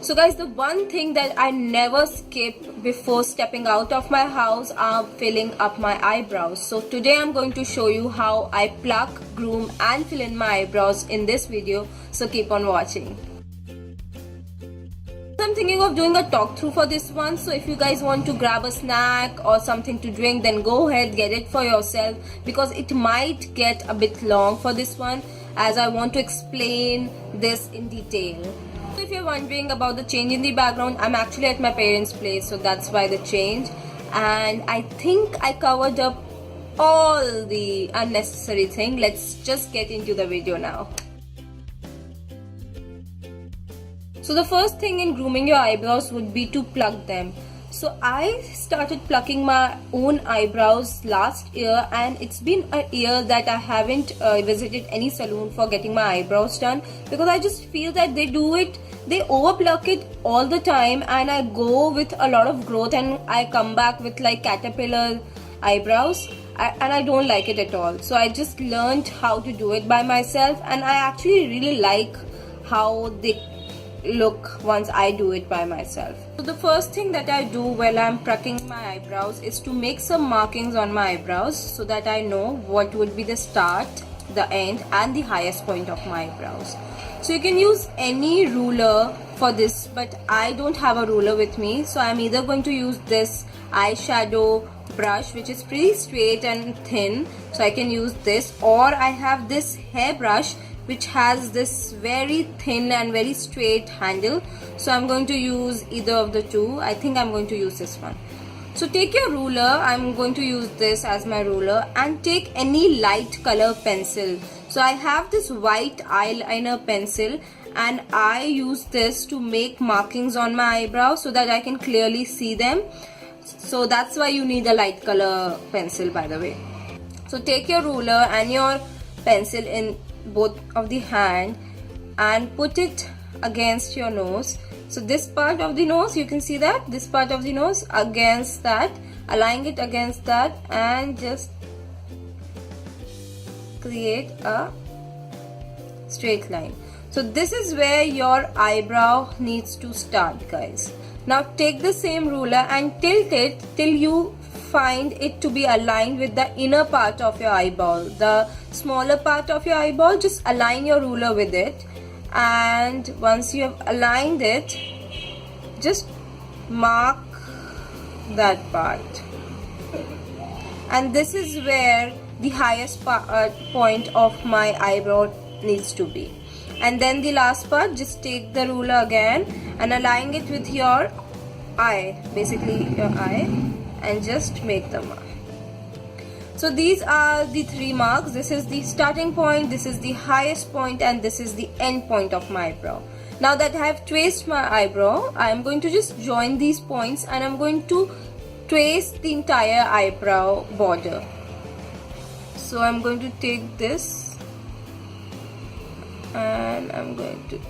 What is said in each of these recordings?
So guys, the one thing that I never skip before stepping out of my house are filling up my eyebrows. So today I'm going to show you how I pluck, groom and fill in my eyebrows in this video. So keep on watching. I'm thinking of doing a talk through for this one, so if you guys want to grab a snack or something to drink, then go ahead, get it for yourself, because it might get a bit long for this one as I want to explain this in detail. So if you're wondering about the change in the background, I'm actually at my parents' place, so that's why the change, and I think I covered up all the unnecessary thing. Let's just get into the video now. So the first thing in grooming your eyebrows would be to pluck them. So I started plucking my own eyebrows last year, and it's been a year that I haven't visited any salon for getting my eyebrows done, because I just feel that they over pluck it all the time, and I go with a lot of growth and I come back with like caterpillar eyebrows, and I don't like it at all. So I just learned how to do it by myself, and I actually really like how they look once I do it by myself. So the first thing that I do while I'm plucking my eyebrows is to make some markings on my eyebrows so that I know what would be the start, the end and the highest point of my eyebrows. So you can use any ruler for this, but I don't have a ruler with me, so I'm either going to use this eyeshadow brush, which is pretty straight and thin, so I can use this, or I have this hairbrush which has this very thin and very straight handle, so I'm going to use either of the two. I think I'm going to use this one. So take your ruler, I'm going to use this as my ruler, and take any light color pencil. So I have this white eyeliner pencil, and I use this to make markings on my eyebrows so that I can clearly see them. So that's why you need a light color pencil, by the way. So take your ruler and your pencil in both of the hand and put it against your nose. So this part of the nose, you can see that this part of the nose against that, align it against that, and just create a straight line. So this is where your eyebrow needs to start, guys. Now take the same ruler and tilt it till you find it to be aligned with the inner part of your eyeball. The smaller part of your eyeball, just align your ruler with it, and once you have aligned it, just mark that part, and this is where the highest point of my eyebrow needs to be. And then the last part, just take the ruler again and align it with your eye, basically your eye, and just make the mark. So these are the three marks. This is the starting point, this is the highest point, and this is the end point of my eyebrow. Now that I have traced my eyebrow, I am going to just join these points, and I'm going to trace the entire eyebrow border. So I'm going to take this and I'm going to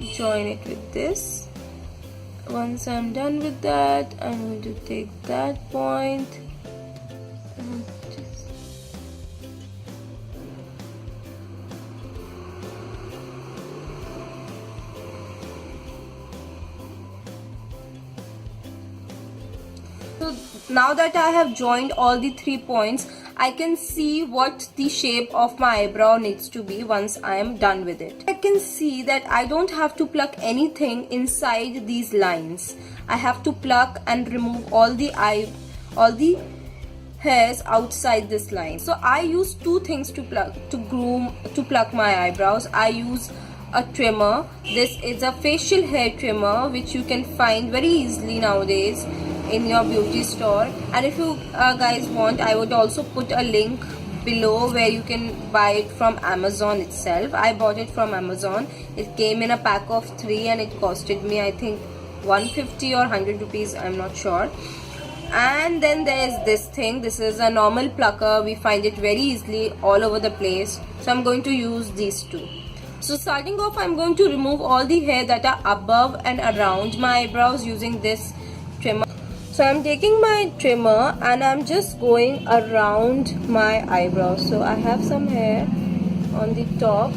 join it with this. Once I'm done with that, I'm going to take that point and so now that I have joined all the 3 points, I can see what the shape of my eyebrow needs to be once I am done with it. I can see that I don't have to pluck anything inside these lines. I have to pluck and remove all the hairs outside this line. So I use 2 things to pluck my eyebrows. I use a trimmer. This is a facial hair trimmer which you can find very easily nowadays in your beauty store, and if you guys want, I would also put a link below where you can buy it from Amazon itself. I bought it from Amazon. It came in a pack of 3 and it costed me, I think, 150 or 100 rupees, I'm not sure. And then there is this thing. This is a normal plucker. We find it very easily all over the place, so I'm going to use these 2. So starting off, I'm going to remove all the hair that are above and around my eyebrows using this trimmer. So I'm taking my trimmer and I'm just going around my eyebrows. So I have some hair on the top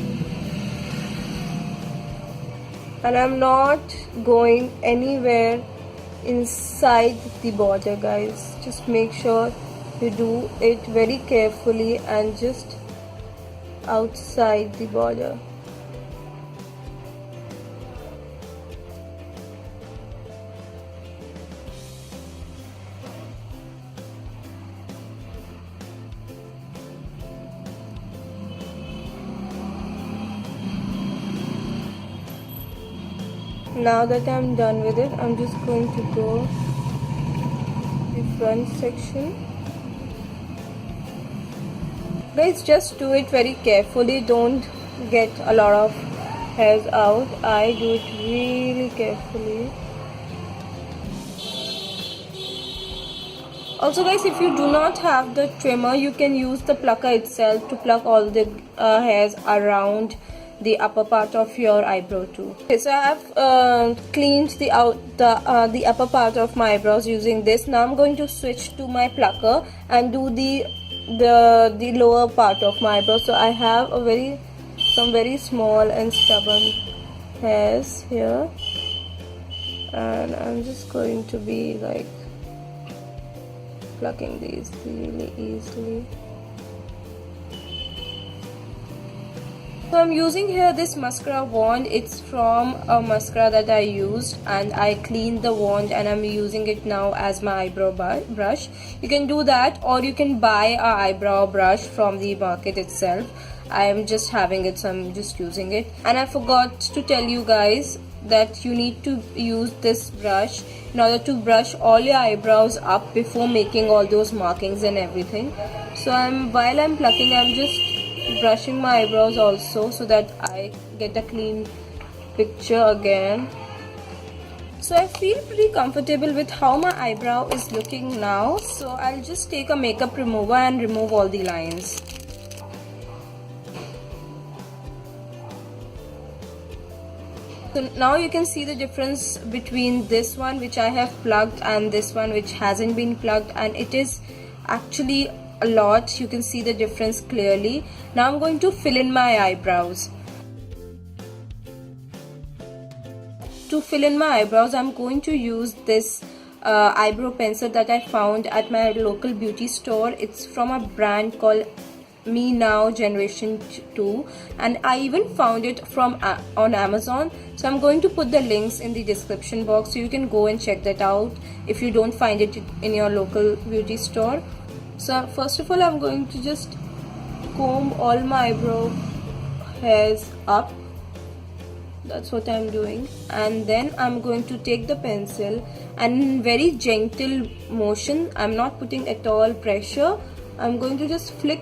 and I'm not going anywhere inside the border, guys. Just make sure you do it very carefully and just outside the border. Now that I'm done with it, I'm just going to go the front section. Guys, just do it very carefully. Don't get a lot of hairs out. I do it really carefully. Also guys, if you do not have the trimmer, you can use the plucker itself to pluck all the hairs around the upper part of your eyebrow too. Okay, so I have cleaned the upper part of my eyebrows using this. Now I'm going to switch to my plucker and do the lower part of my eyebrow. So I have some very small and stubborn hairs here, and I'm just going to be like plucking these really easily. So I'm using here this mascara wand. It's from a mascara that I used, and I cleaned the wand and I'm using it now as my eyebrow brush. You can do that, or you can buy a eyebrow brush from the market itself. I am just having it, so I'm just using it. And I forgot to tell you guys that you need to use this brush in order to brush all your eyebrows up before making all those markings and everything. So while I'm plucking, I'm just brushing my eyebrows also, so that I get a clean picture again. So I feel pretty comfortable with how my eyebrow is looking now. So I'll just take a makeup remover and remove all the lines. So now you can see the difference between this one which I have plugged and this one which hasn't been plugged, and it is actually a lot. You can see the difference clearly. Now I'm going to fill in my eyebrows. To fill in my eyebrows, I'm going to use this eyebrow pencil that I found at my local beauty store. It's from a brand called Me Now Generation 2, and I even found it on Amazon. So I'm going to put the links in the description box, so you can go and check that out if you don't find it in your local beauty store. So first of all, I'm going to just comb all my eyebrow hairs up. That's what I'm doing, and then I'm going to take the pencil and in very gentle motion, I'm not putting at all pressure, I'm going to just flick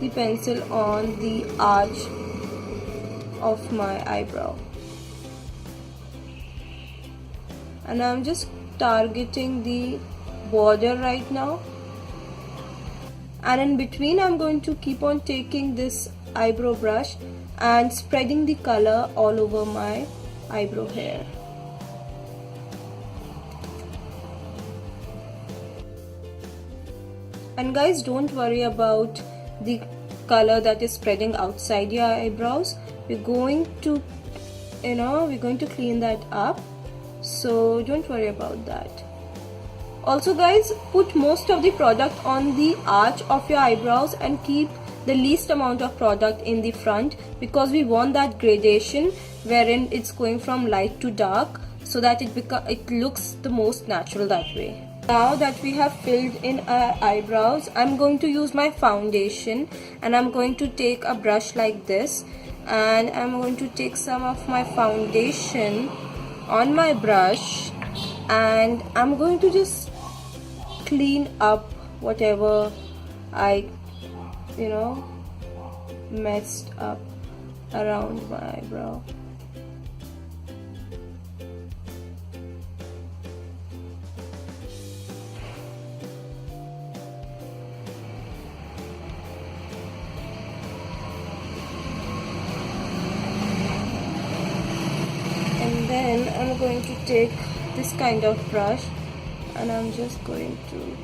the pencil on the arch of my eyebrow, and I'm just targeting the border right now, and in between I'm going to keep on taking this eyebrow brush and spreading the color all over my eyebrow hair. And guys, don't worry about the color that is spreading outside your eyebrows. We're going to clean that up, so don't worry about that. Also guys, put most of the product on the arch of your eyebrows and keep the least amount of product in the front, because we want that gradation wherein it's going from light to dark, so that it looks the most natural that way. Now that we have filled in our eyebrows, I'm going to use my foundation, and I'm going to take a brush like this, and I'm going to take some of my foundation on my brush, and I'm going to just clean up whatever I messed up around my eyebrow. And then I'm going to take this kind of brush, and I'm just going to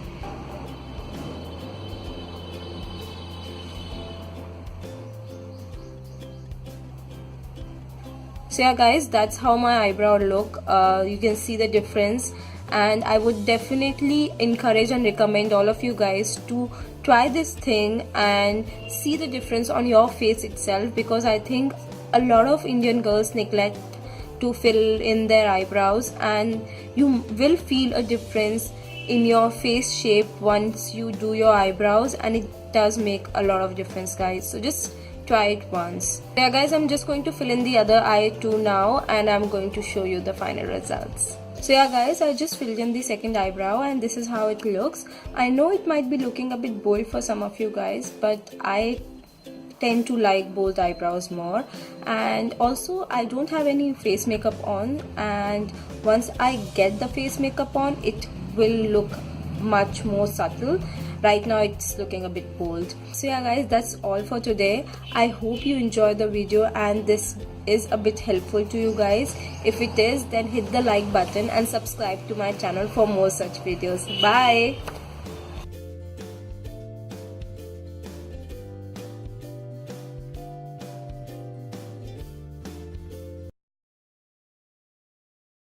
So yeah guys, that's how my eyebrow look. You can see the difference, and I would definitely encourage and recommend all of you guys to try this thing and see the difference on your face itself, because I think a lot of Indian girls neglect to fill in their eyebrows, and you will feel a difference in your face shape once you do your eyebrows, and it does make a lot of difference guys. So just try it once. Yeah guys, I'm just going to fill in the other eye too now, and I'm going to show you the final results. So yeah guys, I just filled in the second eyebrow, and this is how it looks. I know it might be looking a bit bold for some of you guys, but I tend to like bold eyebrows more. And also I don't have any face makeup on, and once I get the face makeup on, it will look much more subtle. Right now it's looking a bit bold. So yeah guys, that's all for today. I hope you enjoyed the video and this is a bit helpful to you guys. If it is, then hit the like button and subscribe to my channel for more such videos. Bye.